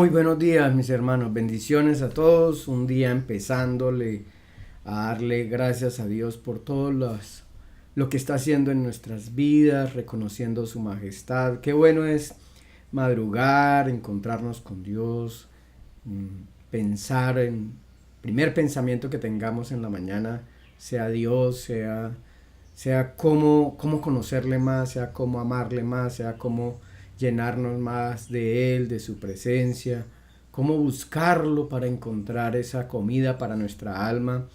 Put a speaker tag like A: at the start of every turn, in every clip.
A: Muy buenos días, mis hermanos. Bendiciones a todos. Un día empezándole a darle gracias a Dios por lo que está haciendo en nuestras vidas, reconociendo su majestad. Qué bueno es madrugar, encontrarnos con Dios, pensar en primer pensamiento que tengamos en la mañana, sea Dios, sea cómo conocerle más, sea cómo amarle más, sea cómo llenarnos más de Él, de su presencia, cómo buscarlo para encontrar esa comida para nuestra alma,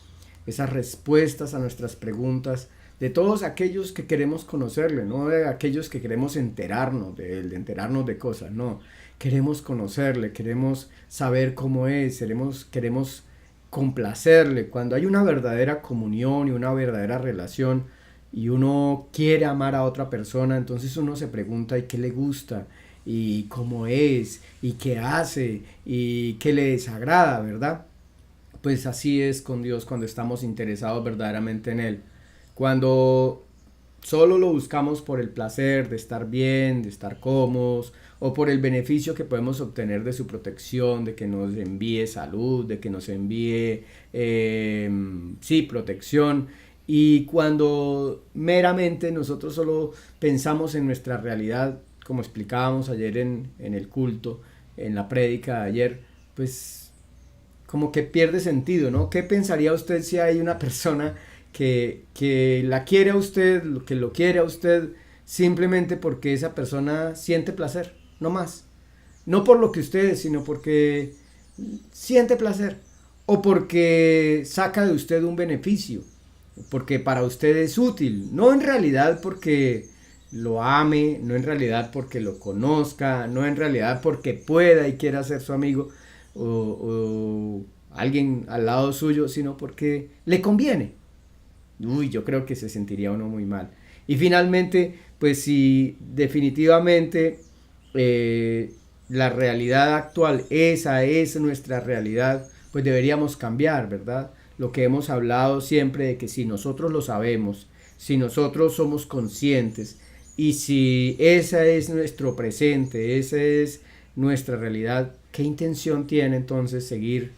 A: esas respuestas a nuestras preguntas, de todos aquellos que queremos conocerle, no de aquellos que queremos enterarnos de Él, de enterarnos de cosas, no, queremos conocerle, queremos saber cómo es, queremos complacerle. Cuando hay una verdadera comunión y una verdadera relación, y uno quiere amar a otra persona, entonces uno se pregunta y qué le gusta, y cómo es, y qué hace, y qué le desagrada, ¿verdad? Pues así es con Dios cuando estamos interesados verdaderamente en Él. Cuando solo lo buscamos por el placer de estar bien, de estar cómodos, o por el beneficio que podemos obtener de su protección, de que nos envíe salud, de que nos envíe, sí, protección. Y cuando meramente nosotros solo pensamos en nuestra realidad, como explicábamos ayer en el culto, en la prédica de ayer, pues como que pierde sentido, ¿no? ¿Qué pensaría usted si hay una persona que la quiere a usted, que lo quiere a usted, simplemente porque esa persona siente placer, no más? No por lo que usted es, sino porque siente placer. O porque saca de usted un beneficio. Porque para usted es útil. No en realidad porque lo ame, no en realidad porque lo conozca, no en realidad porque pueda y quiera ser su amigo o alguien al lado suyo, sino porque le conviene. Uy, yo creo que se sentiría uno muy mal. Y finalmente, pues si definitivamente eh, la realidad actual, esa es nuestra realidad, pues deberíamos cambiar, ¿verdad? Lo que hemos hablado siempre de que si nosotros lo sabemos, si nosotros somos conscientes y si ese es nuestro presente, esa es nuestra realidad, ¿qué intención tiene entonces seguir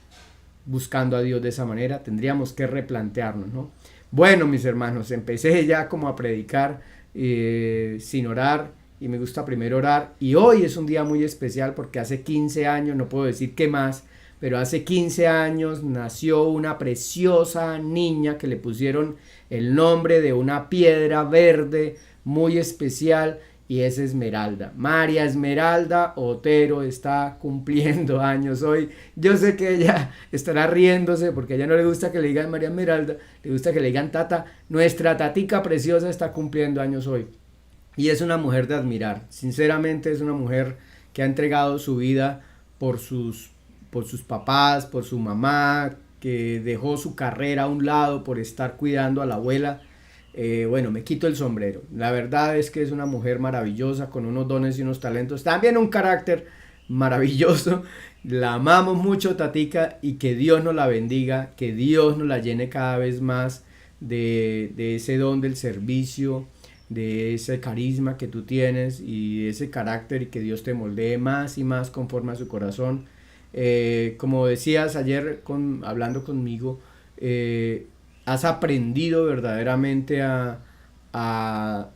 A: buscando a Dios de esa manera? Tendríamos que replantearnos, ¿no? Bueno, mis hermanos, empecé ya como a predicar sin orar y me gusta primero orar y hoy es un día muy especial porque hace 15 años, no puedo decir qué más, pero hace 15 años nació una preciosa niña que le pusieron el nombre de una piedra verde muy especial y es Esmeralda. María Esmeralda Otero está cumpliendo años hoy. Yo sé que ella estará riéndose porque a ella no le gusta que le digan María Esmeralda, le gusta que le digan Tata. Nuestra tatica preciosa está cumpliendo años hoy. Y es una mujer de admirar. Sinceramente es una mujer que ha entregado su vida por sus papás, por su mamá, que dejó su carrera a un lado por estar cuidando a la abuela. Bueno, me quito el sombrero. La verdad es que es una mujer maravillosa, con unos dones y unos talentos, también un carácter maravilloso. La amamos mucho, Tatica, y que Dios nos la bendiga, que Dios nos la llene cada vez más de ese don del servicio, de ese carisma que tú tienes y de ese carácter, y que Dios te moldee más y más conforme a su corazón. Como decías ayer hablando conmigo, has aprendido verdaderamente a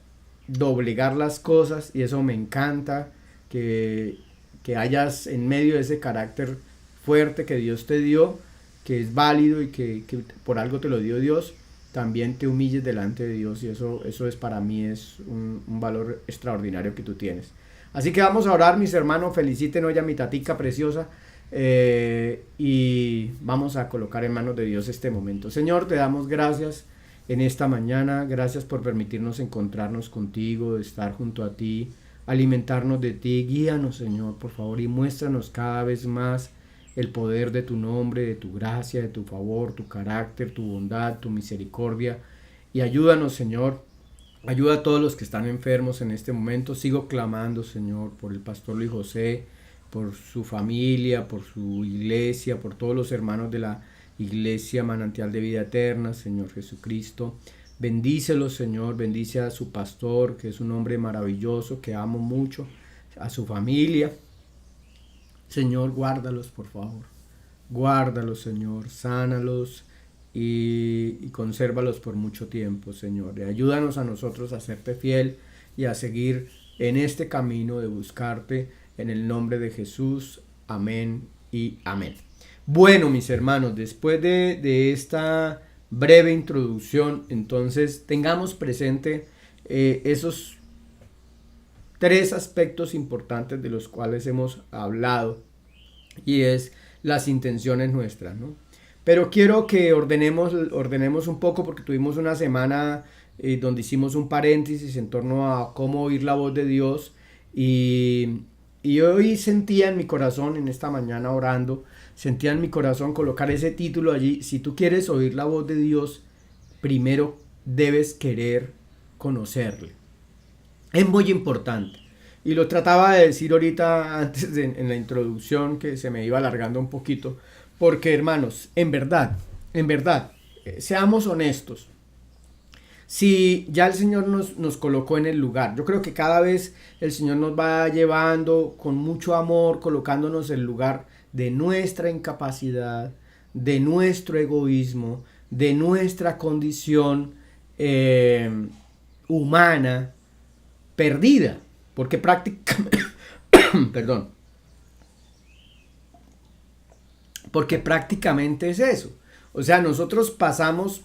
A: doblegar las cosas y eso me encanta, que, que hayas en medio de ese carácter fuerte que Dios te dio, que es válido y que por algo te lo dio Dios, también te humilles delante de Dios y eso es para mí es un valor extraordinario que tú tienes. Así que vamos a orar, mis hermanos, feliciten hoy a mi tatica preciosa. Y vamos a colocar en manos de Dios este momento. Señor, te damos gracias en esta mañana, gracias por permitirnos encontrarnos contigo, estar junto a ti, alimentarnos de ti. Guíanos, Señor, por favor, y muéstranos cada vez más el poder de tu nombre, de tu gracia, de tu favor, tu carácter, tu bondad, tu misericordia. Y ayúdanos, Señor. Ayuda a todos los que están enfermos en este momento. Sigo clamando, Señor, por el pastor Luis José, por su familia, por su iglesia, por todos los hermanos de la iglesia Manantial de Vida Eterna, Señor Jesucristo. Bendícelo, Señor, bendice a su pastor, que es un hombre maravilloso, que amo mucho, a su familia. Señor, guárdalos, por favor. Guárdalos, Señor, sánalos y consérvalos por mucho tiempo, Señor. Y ayúdanos a nosotros a serte fiel y a seguir en este camino de buscarte en el nombre de Jesús. Amén y amén. Bueno, mis hermanos, después de esta breve introducción, entonces tengamos presente esos tres aspectos importantes de los cuales hemos hablado, y es las intenciones nuestras, ¿no? Pero quiero que ordenemos un poco, porque tuvimos una semana donde hicimos un paréntesis en torno a cómo oír la voz de Dios, y hoy sentía en mi corazón, en esta mañana orando, sentía en mi corazón colocar ese título allí: si tú quieres oír la voz de Dios, primero debes querer conocerle. Es muy importante. Y lo trataba de decir ahorita antes en la introducción, que se me iba alargando un poquito, porque hermanos, en verdad, seamos honestos. Si ya el Señor nos colocó en el lugar, yo creo que cada vez el Señor nos va llevando con mucho amor, colocándonos en el lugar de nuestra incapacidad, de nuestro egoísmo, de nuestra condición humana perdida, porque prácticamente, perdón, porque prácticamente es eso. O sea, nosotros pasamos,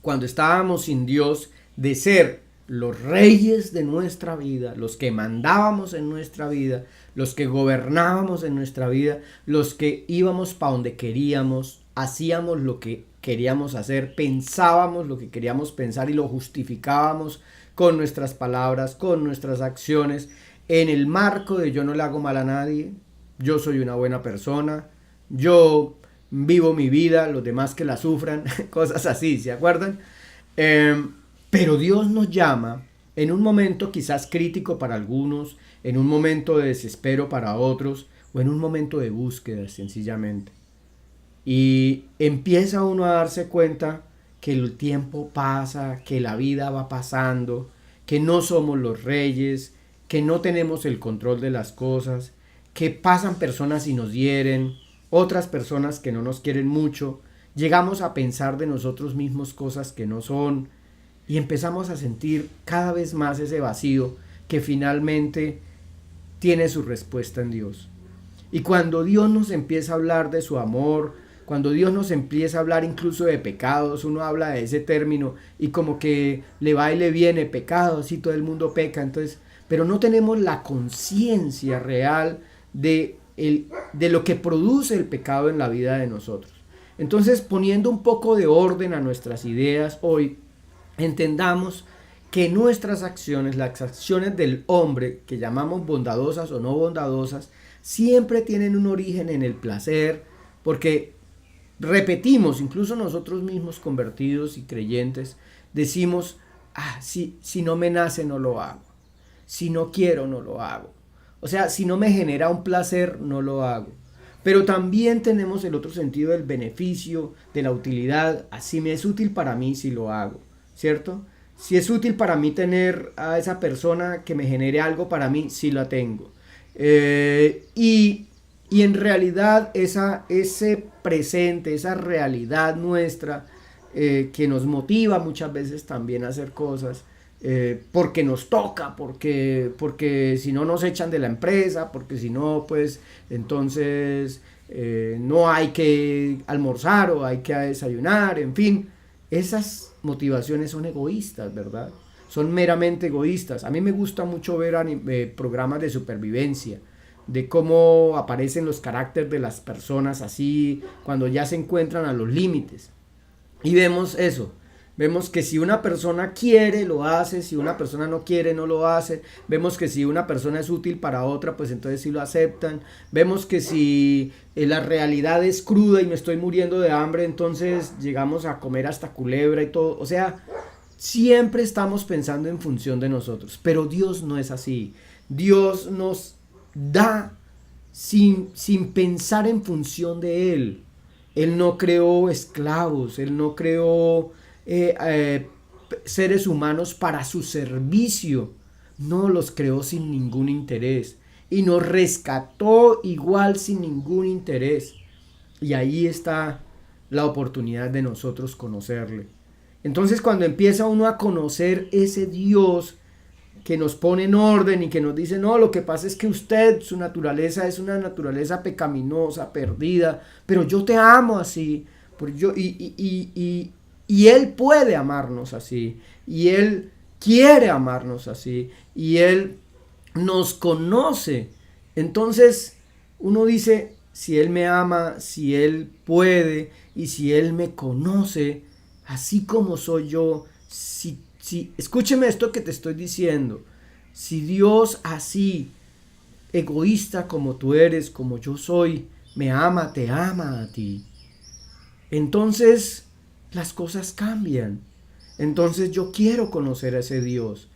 A: cuando estábamos sin Dios, de ser los reyes de nuestra vida, los que mandábamos en nuestra vida, los que gobernábamos en nuestra vida, los que íbamos para donde queríamos, hacíamos lo que queríamos hacer, pensábamos lo que queríamos pensar y lo justificábamos con nuestras palabras, con nuestras acciones, en el marco de yo no le hago mal a nadie, yo soy una buena persona, yo vivo mi vida, los demás que la sufran, cosas así, ¿se acuerdan? Pero Dios nos llama en un momento quizás crítico para algunos, en un momento de desespero para otros, o en un momento de búsqueda sencillamente. Y empieza uno a darse cuenta que el tiempo pasa, que la vida va pasando, que no somos los reyes, que no tenemos el control de las cosas, que pasan personas y nos hieren, otras personas que no nos quieren mucho, llegamos a pensar de nosotros mismos cosas que no son, y empezamos a sentir cada vez más ese vacío que finalmente tiene su respuesta en Dios. Y cuando Dios nos empieza a hablar de su amor, cuando Dios nos empieza a hablar incluso de pecados, uno habla de ese término y como que le va y le viene pecados y todo el mundo peca, entonces, pero no tenemos la conciencia real de lo que produce el pecado en la vida de nosotros. Entonces, poniendo un poco de orden a nuestras ideas hoy, entendamos que nuestras acciones, las acciones del hombre, que llamamos bondadosas o no bondadosas, siempre tienen un origen en el placer, porque repetimos, incluso nosotros mismos convertidos y creyentes, decimos, si no me nace no lo hago, si no quiero no lo hago, o sea, si no me genera un placer no lo hago. Pero también tenemos el otro sentido del beneficio, de la utilidad, así me es útil para mí si lo hago, ¿cierto? Si es útil para mí tener a esa persona que me genere algo para mí, si la tengo. Y en realidad ese presente, esa realidad nuestra, que nos motiva muchas veces también a hacer cosas, porque nos toca, porque si no nos echan de la empresa, porque si no, pues entonces no hay que almorzar o hay que desayunar, en fin, esas motivaciones son egoístas, ¿verdad? Son meramente egoístas. A mí me gusta mucho ver programas de supervivencia, de cómo aparecen los caracteres de las personas así cuando ya se encuentran a los límites. Y vemos eso. Vemos que si una persona quiere, lo hace, si una persona no quiere, no lo hace. Vemos que si una persona es útil para otra, pues entonces sí lo aceptan. Vemos que si la realidad es cruda y me estoy muriendo de hambre, entonces llegamos a comer hasta culebra y todo. O sea, siempre estamos pensando en función de nosotros, pero Dios no es así. Dios nos da sin pensar en función de Él. Él no creó esclavos, Él no creó seres humanos para su servicio, no los creó sin ningún interés. y nos rescató igual sin ningún interés. Y ahí está la oportunidad de nosotros conocerle. Entonces cuando empieza uno a conocer ese Dios que nos pone en orden y que nos dice, no, lo que pasa es que usted, su naturaleza es una naturaleza pecaminosa, perdida, pero yo te amo así, y Él puede amarnos así, y Él quiere amarnos así, y Él nos conoce. Entonces uno dice, si Él me ama, si Él puede, y si Él me conoce, así como soy yo, escúcheme esto que te estoy diciendo. Si Dios así, egoísta como tú eres, como yo soy, me ama, te ama a ti, entonces las cosas cambian. Entonces yo quiero conocer a ese Dios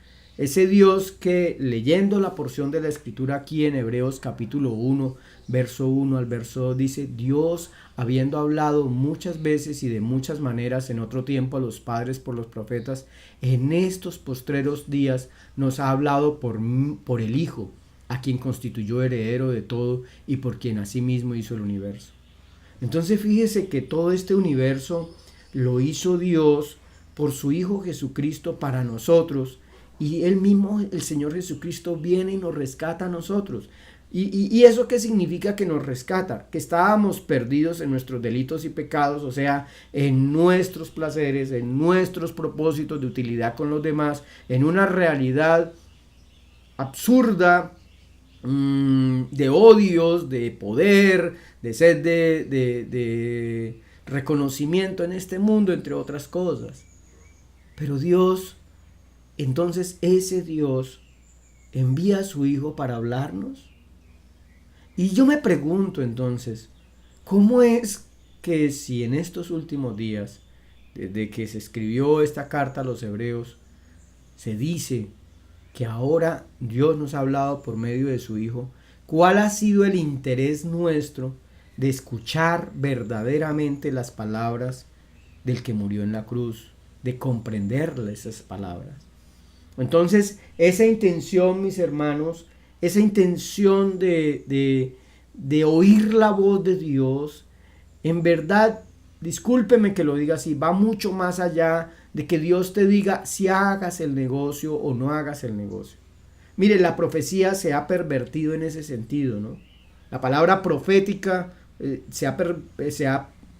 A: que, leyendo la porción de la escritura aquí en Hebreos capítulo 1, verso 1 al verso 2, dice, Dios, habiendo hablado muchas veces y de muchas maneras en otro tiempo a los padres por los profetas, en estos postreros días nos ha hablado por el Hijo, a quien constituyó heredero de todo y por quien asimismo hizo el universo. Entonces fíjese que todo este universo lo hizo Dios por su Hijo Jesucristo para nosotros, y Él mismo, el Señor Jesucristo, viene y nos rescata a nosotros. ¿Y eso qué significa que nos rescata? Que estábamos perdidos en nuestros delitos y pecados, o sea, en nuestros placeres, en nuestros propósitos de utilidad con los demás, en una realidad absurda, de odios, de poder, de sed de reconocimiento en este mundo, entre otras cosas. Pero Dios, entonces ese Dios envía a su Hijo para hablarnos. Y yo me pregunto entonces, ¿cómo es que si en estos últimos días, desde que se escribió esta carta a los hebreos, se dice que ahora Dios nos ha hablado por medio de su Hijo, cuál ha sido el interés nuestro de escuchar verdaderamente las palabras del que murió en la cruz, de comprenderle esas palabras? Entonces, esa intención, mis hermanos, esa intención de oír la voz de Dios, en verdad, discúlpeme que lo diga así, va mucho más allá de que Dios te diga si hagas el negocio o no hagas el negocio. Mire, la profecía se ha pervertido en ese sentido, ¿no? La palabra profética se ha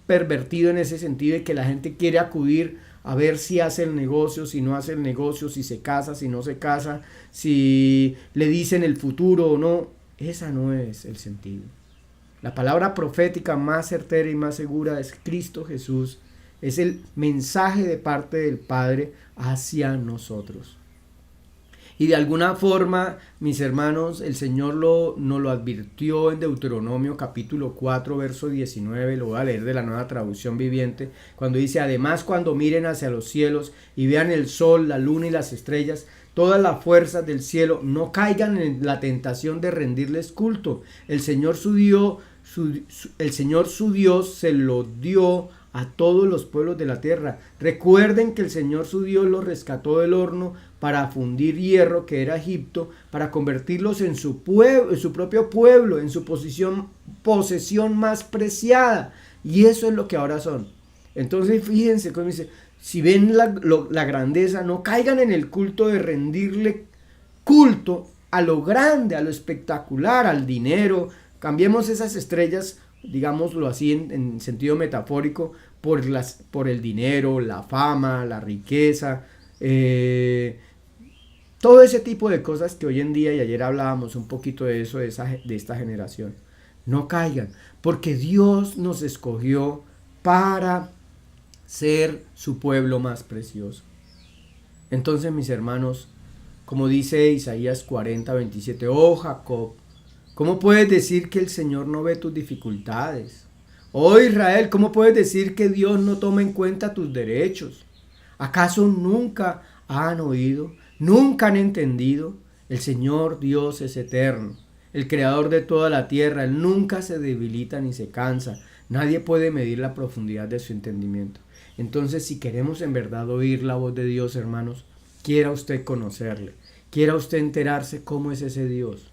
A: pervertido en ese sentido de que la gente quiere acudir a ver si hace el negocio, si no hace el negocio, si se casa, si no se casa, si le dicen el futuro o no. Esa no es el sentido. La palabra profética más certera y más segura es Cristo Jesús. Es el mensaje de parte del Padre hacia nosotros. Y de alguna forma, mis hermanos, el Señor nos lo advirtió en Deuteronomio capítulo 4, verso 19, lo voy a leer de la Nueva Traducción Viviente, cuando dice, además cuando miren hacia los cielos y vean el sol, la luna y las estrellas, todas las fuerzas del cielo, no caigan en la tentación de rendirles culto. El Señor su Dios se lo dio a todos los pueblos de la tierra. Recuerden que el Señor su Dios los rescató del horno para fundir hierro que era Egipto, para convertirlos en su propio pueblo, en su posesión más preciada. Y eso es lo que ahora son. Entonces fíjense cómo dice, si ven la grandeza, no caigan en el culto de rendirle culto a lo grande, a lo espectacular, al dinero. Cambiemos esas estrellas, digámoslo así en sentido metafórico, por el dinero, la fama, la riqueza, todo ese tipo de cosas que hoy en día, y ayer hablábamos un poquito de eso, de esta generación. No caigan, porque Dios nos escogió para ser su pueblo más precioso. Entonces, mis hermanos, como dice Isaías 40, 27, oh Jacob, ¿cómo puedes decir que el Señor no ve tus dificultades? Oh Israel, ¿cómo puedes decir que Dios no toma en cuenta tus derechos? ¿Acaso nunca han oído? ¿Nunca han entendido? El Señor Dios es eterno, el creador de toda la tierra. Él nunca se debilita ni se cansa. Nadie puede medir la profundidad de su entendimiento. Entonces, si queremos en verdad oír la voz de Dios, hermanos, quiera usted conocerle, quiera usted enterarse cómo es ese Dios.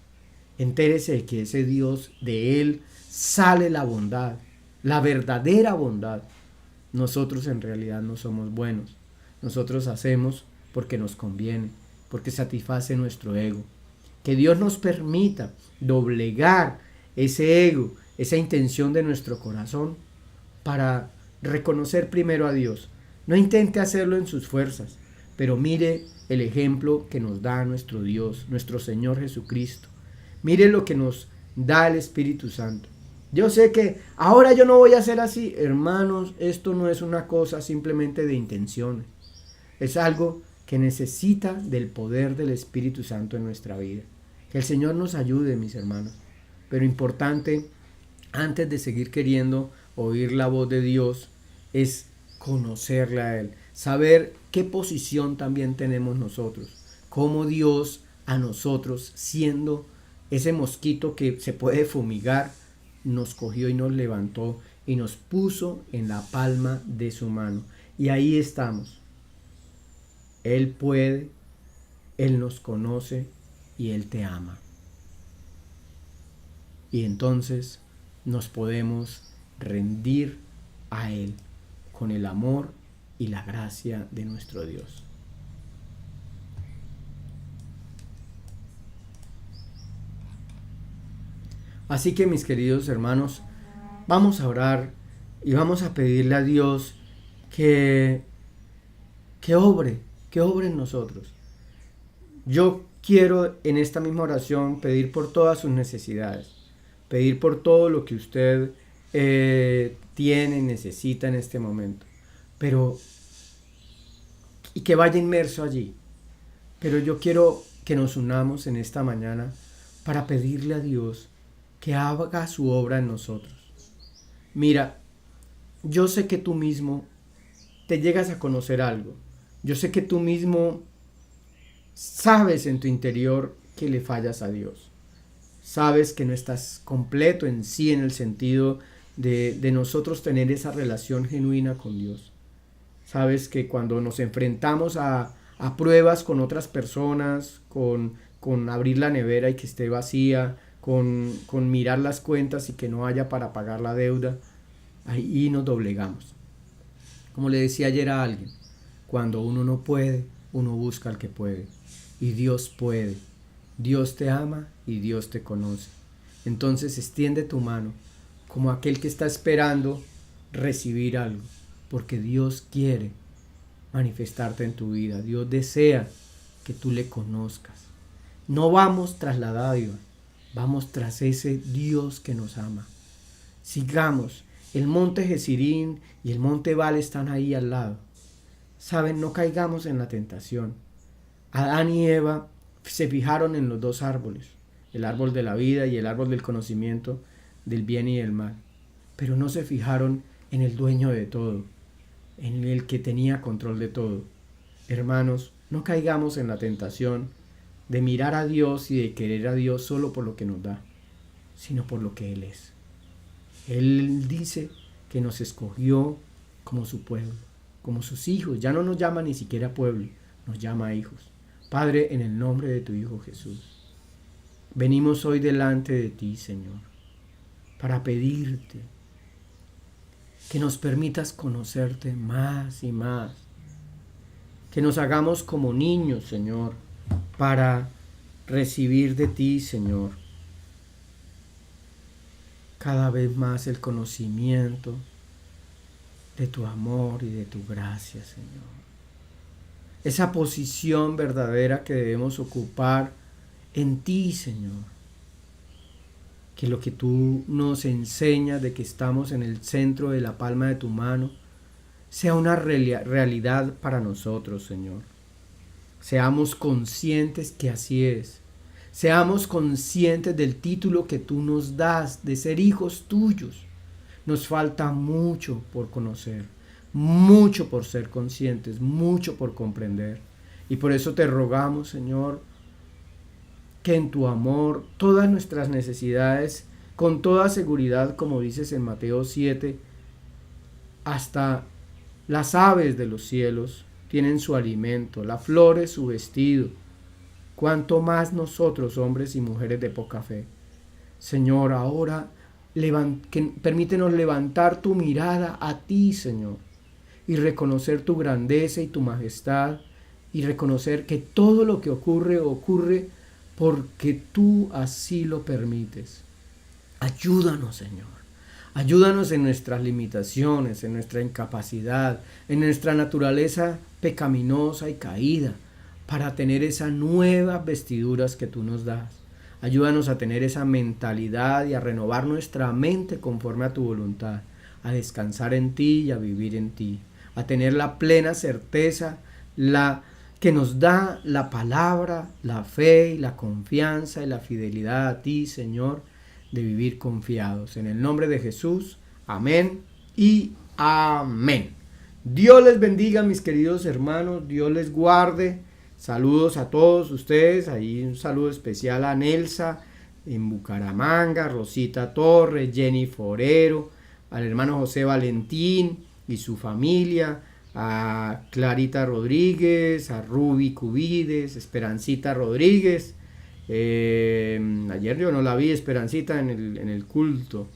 A: Entérese de que ese Dios, de Él sale la bondad, la verdadera bondad. Nosotros en realidad no somos buenos. Nosotros hacemos porque nos conviene, porque satisface nuestro ego. Que Dios nos permita doblegar ese ego, esa intención de nuestro corazón para reconocer primero a Dios. No intente hacerlo en sus fuerzas, pero mire el ejemplo que nos da nuestro Dios, nuestro Señor Jesucristo. Mire lo que nos da el Espíritu Santo. Yo sé que ahora yo no voy a hacer así. Hermanos, esto no es una cosa simplemente de intenciones. Es algo que necesita del poder del Espíritu Santo en nuestra vida. Que el Señor nos ayude, mis hermanos. Pero importante, antes de seguir queriendo oír la voz de Dios, es conocerle a Él. Saber qué posición también tenemos nosotros. Cómo Dios a nosotros, siendo ese mosquito que se puede fumigar, nos cogió y nos levantó y nos puso en la palma de su mano. Y ahí estamos. Él puede, Él nos conoce y Él te ama. Y entonces nos podemos rendir a Él con el amor y la gracia de nuestro Dios. Así que, mis queridos hermanos, vamos a orar y vamos a pedirle a Dios que obre en nosotros. Yo quiero en esta misma oración pedir por todas sus necesidades, pedir por todo lo que usted tiene y necesita en este momento, y que vaya inmerso allí. Pero yo quiero que nos unamos en esta mañana para pedirle a Dios que haga su obra en nosotros. Mira, yo sé que tú mismo te llegas a conocer algo. Yo sé que tú mismo sabes en tu interior que le fallas a Dios. Sabes que no estás completo en sí, en el sentido de nosotros tener esa relación genuina con Dios. Sabes que cuando nos enfrentamos a pruebas con otras personas, con abrir la nevera y que esté vacía, con mirar las cuentas y que no haya para pagar la deuda, ahí nos doblegamos. Como le decía ayer a alguien, cuando uno no puede, uno busca al que puede. Y Dios puede. Dios te ama y Dios te conoce. Entonces extiende tu mano como aquel que está esperando recibir algo, porque Dios quiere manifestarte en tu vida. Dios desea que tú le conozcas. No vamos tras la dádiva, vamos tras ese Dios que nos ama. Sigamos. El monte Gezirín y el monte Ebal están ahí al lado. Saben, no caigamos en la tentación. Adán y Eva se fijaron en los dos árboles, el árbol de la vida y el árbol del conocimiento del bien y del mal. Pero no se fijaron en el dueño de todo, en el que tenía control de todo. Hermanos, no caigamos en la tentación de mirar a Dios y de querer a Dios solo por lo que nos da, sino por lo que Él es. Él dice que nos escogió como su pueblo, como sus hijos. Ya no nos llama ni siquiera pueblo, nos llama hijos. Padre, en el nombre de tu Hijo Jesús, venimos hoy delante de ti, Señor, para pedirte que nos permitas conocerte más y más, que nos hagamos como niños, Señor, para recibir de ti, Señor, cada vez más el conocimiento de tu amor y de tu gracia, Señor. Esa posición verdadera que debemos ocupar en ti, Señor. Que lo que tú nos enseñas de que estamos en el centro de la palma de tu mano sea una realidad para nosotros, Señor. Seamos conscientes que así es. Seamos conscientes del título que tú nos das de ser hijos tuyos. Nos falta mucho por conocer, mucho por ser conscientes, mucho por comprender. Y por eso te rogamos, Señor, que en tu amor todas nuestras necesidades, con toda seguridad, como dices en Mateo 7, hasta las aves de los cielos tienen su alimento, las flores su vestido. cuánto más nosotros, hombres y mujeres de poca fe. Señor, ahora permítenos levantar tu mirada a ti, Señor, y reconocer tu grandeza y tu majestad, y reconocer que todo lo que ocurre porque tú así lo permites. Ayúdanos, Señor. Ayúdanos en nuestras limitaciones, en nuestra incapacidad, en nuestra naturaleza pecaminosa y caída, para tener esas nuevas vestiduras que tú nos das. Ayúdanos a tener esa mentalidad y a renovar nuestra mente conforme a tu voluntad, a descansar en ti y a vivir en ti, a tener la plena certeza, que nos da la palabra, la fe y la confianza y la fidelidad a ti, Señor, de vivir confiados. En el nombre de Jesús, amén y amén. Dios les bendiga, mis queridos hermanos, Dios les guarde. Saludos a todos ustedes, ahí un saludo especial a Nelsa en Bucaramanga, Rosita Torres, Jenny Forero, al hermano José Valentín y su familia, a Clarita Rodríguez, a Ruby Cubides, Esperancita Rodríguez. Ayer yo no la vi, Esperancita, en el culto.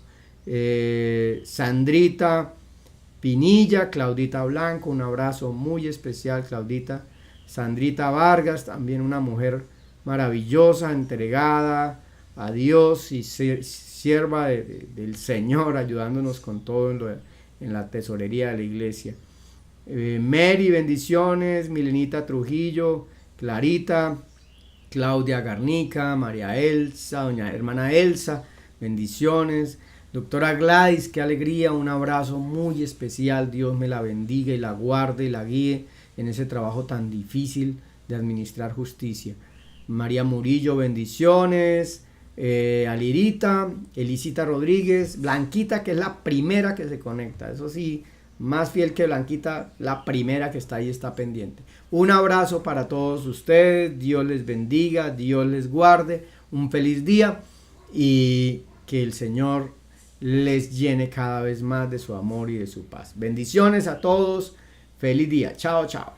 A: Sandrita Pinilla, Claudita Blanco, un abrazo muy especial, Claudita. Sandrita Vargas, también una mujer maravillosa, entregada a Dios y sierva del Señor, ayudándonos con todo en la tesorería de la iglesia. Mary, bendiciones. Milenita Trujillo, Clarita, Claudia Garnica, María Elsa, doña hermana Elsa, bendiciones. Doctora Gladys, qué alegría, un abrazo muy especial. Dios me la bendiga y la guarde y la guíe en ese trabajo tan difícil de administrar justicia. María Murillo, bendiciones. Alirita, Elisita Rodríguez, Blanquita, que es la primera que se conecta, eso sí, más fiel que Blanquita, la primera que está ahí, está pendiente. Un abrazo para todos ustedes, Dios les bendiga, Dios les guarde, un feliz día y que el Señor les llene cada vez más de su amor y de su paz. Bendiciones a todos, feliz día, chao, chao.